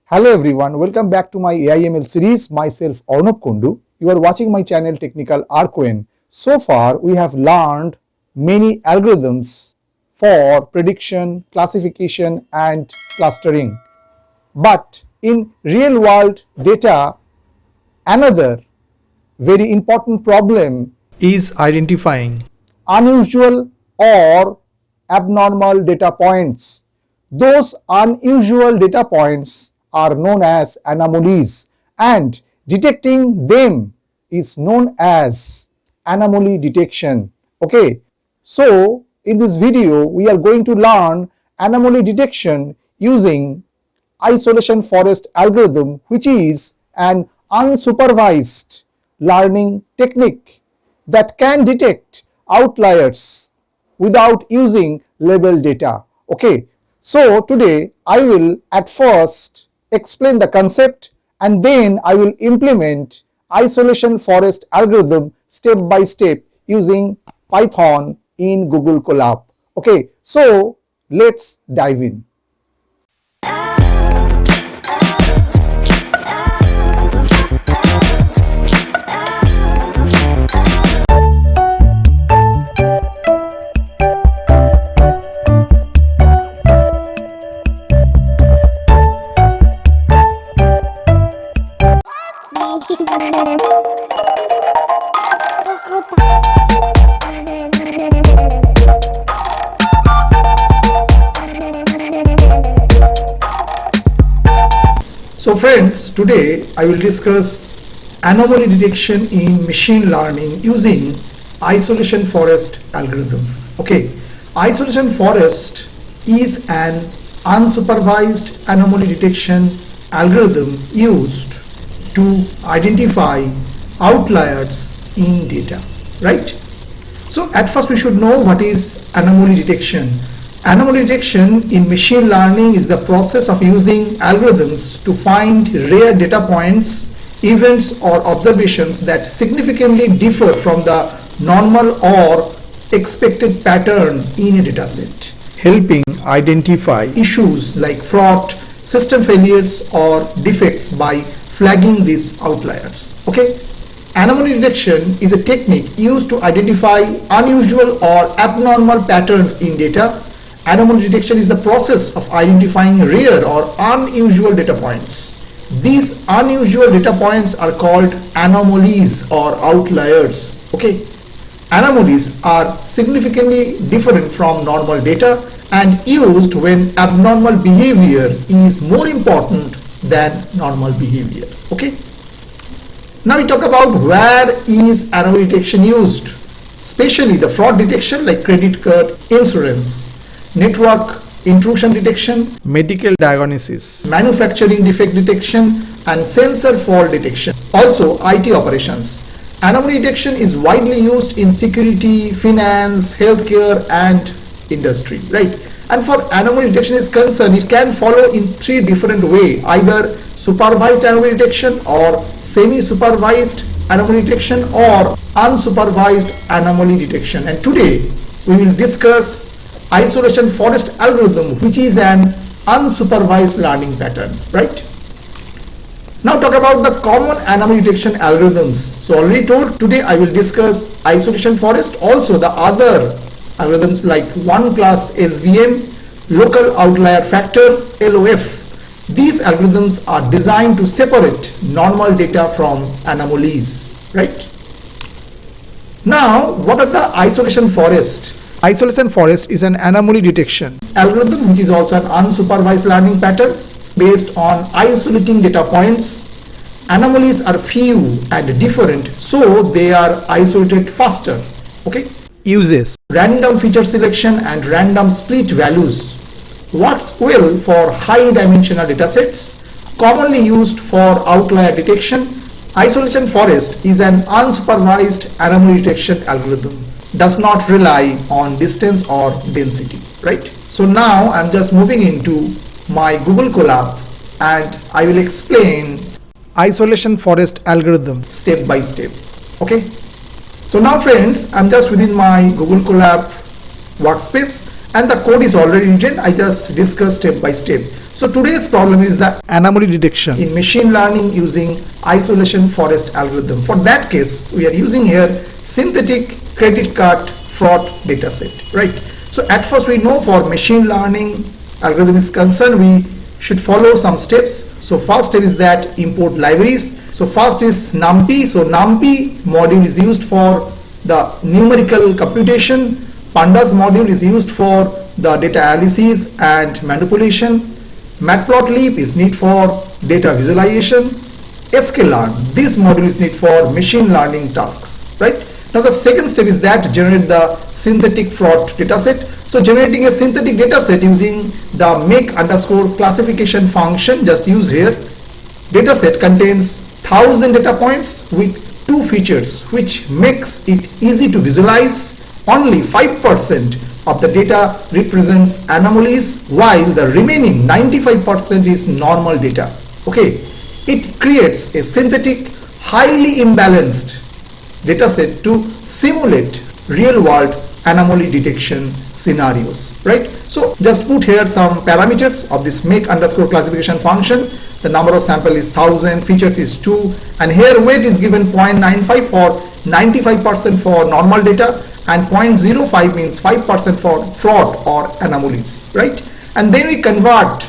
Hello everyone, welcome back to my AIML series. Myself Arnab Kundu. You are watching my channel Technical Arcwen. So far we have learned many algorithms for prediction, classification and clustering. But in real world data, another very important problem is identifying unusual or abnormal data points. Those unusual data points are known as anomalies, and detecting them is known as anomaly detection. Okay, so in this video we are going to learn anomaly detection using isolation forest algorithm, which is an unsupervised learning technique that can detect outliers without using label data. Okay, so today I will at first explain the concept and then I will implement isolation forest algorithm step by step using Python in Google Colab. Okay, so let's dive in. So friends, today I will discuss anomaly detection in machine learning using isolation forest algorithm. Okay, isolation forest is an unsupervised anomaly detection algorithm used to identify outliers in data, right? So at first we should know what is anomaly detection. Anomaly detection in machine learning is the process of using algorithms to find rare data points, events or observations that significantly differ from the normal or expected pattern in a dataset, helping identify issues like fraud, system failures or defects by flagging these outliers. Okay, anomaly detection is a technique used to identify unusual or abnormal patterns in data. Anomaly detection is the process of identifying rare or unusual data points. These unusual data points are called anomalies or outliers. Okay, anomalies are significantly different from normal data and used when abnormal behavior is more important than normal behavior. Okay, now we talk about where is anomaly detection used, especially the fraud detection like credit card, insurance, network intrusion detection, medical diagnosis, manufacturing defect detection and sensor fault detection. Also IT operations. Anomaly detection is widely used in security, finance, healthcare and industry, right? And for anomaly detection is concerned, it can follow in three different ways: either supervised anomaly detection or semi-supervised anomaly detection or unsupervised anomaly detection. And today we will discuss isolation forest algorithm, which is an unsupervised learning pattern, right? Now talk about the common anomaly detection algorithms. So already told, today I will discuss isolation forest, also the other algorithms like one class SVM, local outlier factor, LOF. These algorithms are designed to separate normal data from anomalies, right? Now what are the isolation forest? Isolation forest is an anomaly detection algorithm which is also an unsupervised learning pattern based on isolating data points. Anomalies are few and different, so they are isolated faster. Okay, uses random feature selection and random split values. Works well for high dimensional datasets, commonly used for outlier detection. Isolation forest is an unsupervised anomaly detection algorithm, does not rely on distance or density, right? So now I'm just moving into my Google Colab and I will explain isolation forest algorithm step by step. Okay, so now friends, I'm just within my Google Colab workspace and the code is already written. I just discussed step by step. So today's problem is the anomaly detection in machine learning using isolation forest algorithm. For that case, we are using here synthetic credit card fraud dataset, right? So at first we know for machine learning algorithm is concerned, we should follow some steps. So first step is that import libraries. So first is NumPy. So NumPy module is used for the numerical computation. Pandas module is used for the data analysis and manipulation. Matplotlib is needed for data visualization. sklearn, this module is needed for machine learning tasks, right? Now the second step is that generate the synthetic fraud dataset. So generating a synthetic dataset using the make_classification function, just use here. Dataset contains 1000 data points with 2 features which makes it easy to visualize. Only 5% of the data represents anomalies while the remaining 95% is normal data. Okay, it creates a synthetic, highly imbalanced dataset to simulate real-world anomaly detection scenarios, right? So just put here some parameters of this make_classification function. The number of sample is 1000, features is 2, and here weight is given 0.95 for 95% for normal data, and 0.05 means 5% for fraud or anomalies, right? And then we convert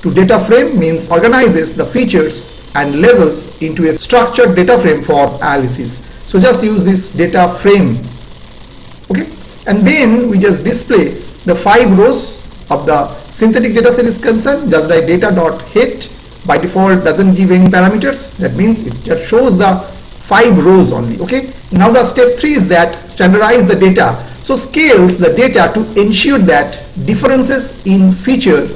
to data frame, means organizes the features and levels into a structured data frame for analysis. So just use this data frame, okay? And then we just display the 5 rows of the synthetic dataset is concerned. Just like data.height by default doesn't give any parameters. That means it just shows the 5 rows only, okay? Now the step 3 is that standardize the data. So scales the data to ensure that differences in feature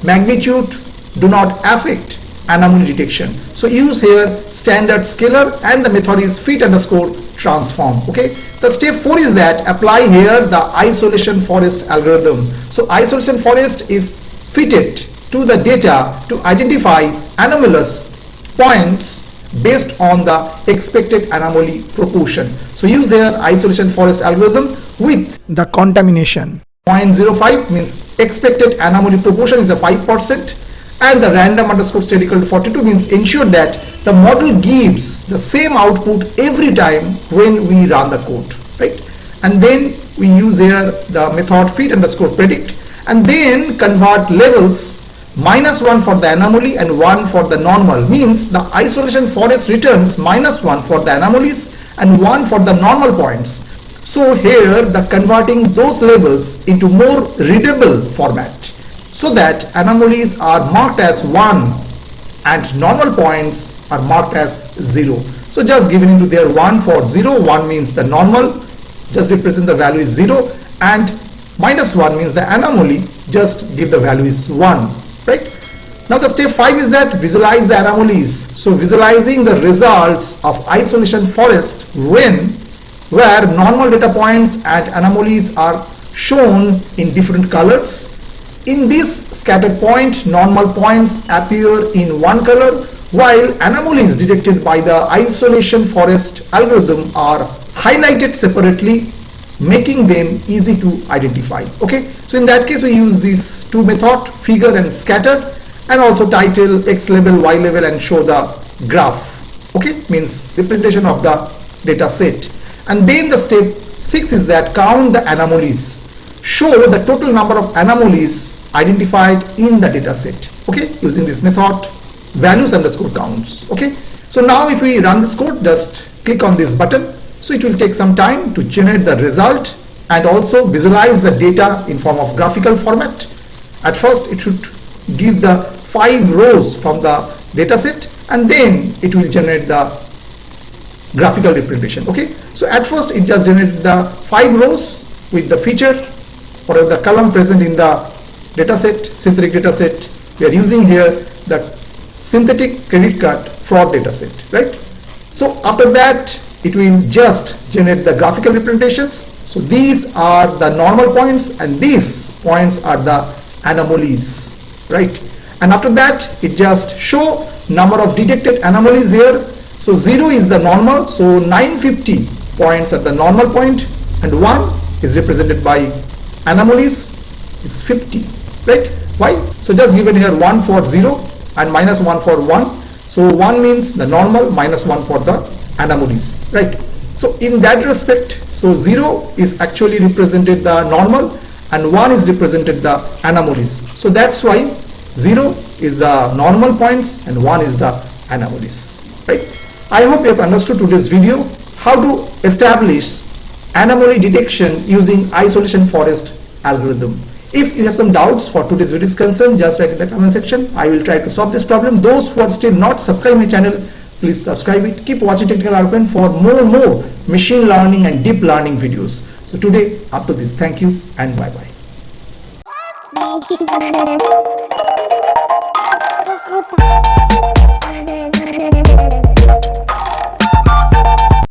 magnitude do not affect anomaly detection. So use here standard scaler, and the method is fit_transform, okay? The step 4 is that apply here the isolation forest algorithm. So isolation forest is fitted to the data to identify anomalous points based on the expected anomaly proportion. So use here isolation forest algorithm with the contamination 0.05 means expected anomaly proportion is a 5%, and the random_state equal to 42 means ensure that the model gives the same output every time when we run the code, right? And then we use here the method fit_predict, and then convert levels -1 for the anomaly and 1 for the normal, means the isolation forest returns -1 for the anomalies and 1 for the normal points. So here the converting those labels into more readable format so that anomalies are marked as 1 and normal points are marked as 0. So just given into there 1 for 0, 1 means the normal, just represent the value is 0, and -1 means the anomaly, just give the value is 1, right? Now the step 5 is that visualize the anomalies. So visualizing the results of isolation forest where normal data points and anomalies are shown in different colors. In this scattered point, normal points appear in one color, while anomalies detected by the isolation forest algorithm are highlighted separately, making them easy to identify. Okay, so in that case we use these two methods, figure and scatter, and also title X label, Y label, and show the graph. Okay, means representation of the data set. And then the step 6 is that count the anomalies. Show the total number of anomalies identified in the data set. Okay, using this method values_counts. Okay, so now if we run this code, just click on this button. So it will take some time to generate the result and also visualize the data in form of graphical format. At first it should give the 5 rows from the data set, and then it will generate the graphical representation. Okay, so at first it just generated the 5 rows with the feature or the column present in the data set, synthetic data set. We are using here the synthetic credit card fraud data set, right? So after that it will just generate the graphical representations. So these are the normal points and these points are the anomalies, right? And after that it just show number of detected anomalies here. So 0 is the normal, so 950 points are the normal point, and 1 is represented by anomalies, is 50, right? Why? So just given here 1 for 0 and minus 1 for 1. So 1 means the normal, minus 1 for the anomalies, right? So in that respect, so 0 is actually represented the normal and 1 is represented the anomalies. So that's why 0 is the normal points and 1 is the anomalies, right? I hope you have understood today's video how to establish anomaly detection using isolation forest algorithm. If you have some doubts for today's video is concerned, just write in the comment section. I will try to solve this problem. Those who are still not subscribed my channel, please subscribe it. Keep watching Technical Arnab for more machine learning and deep learning videos. So today, up to this, thank you and bye bye.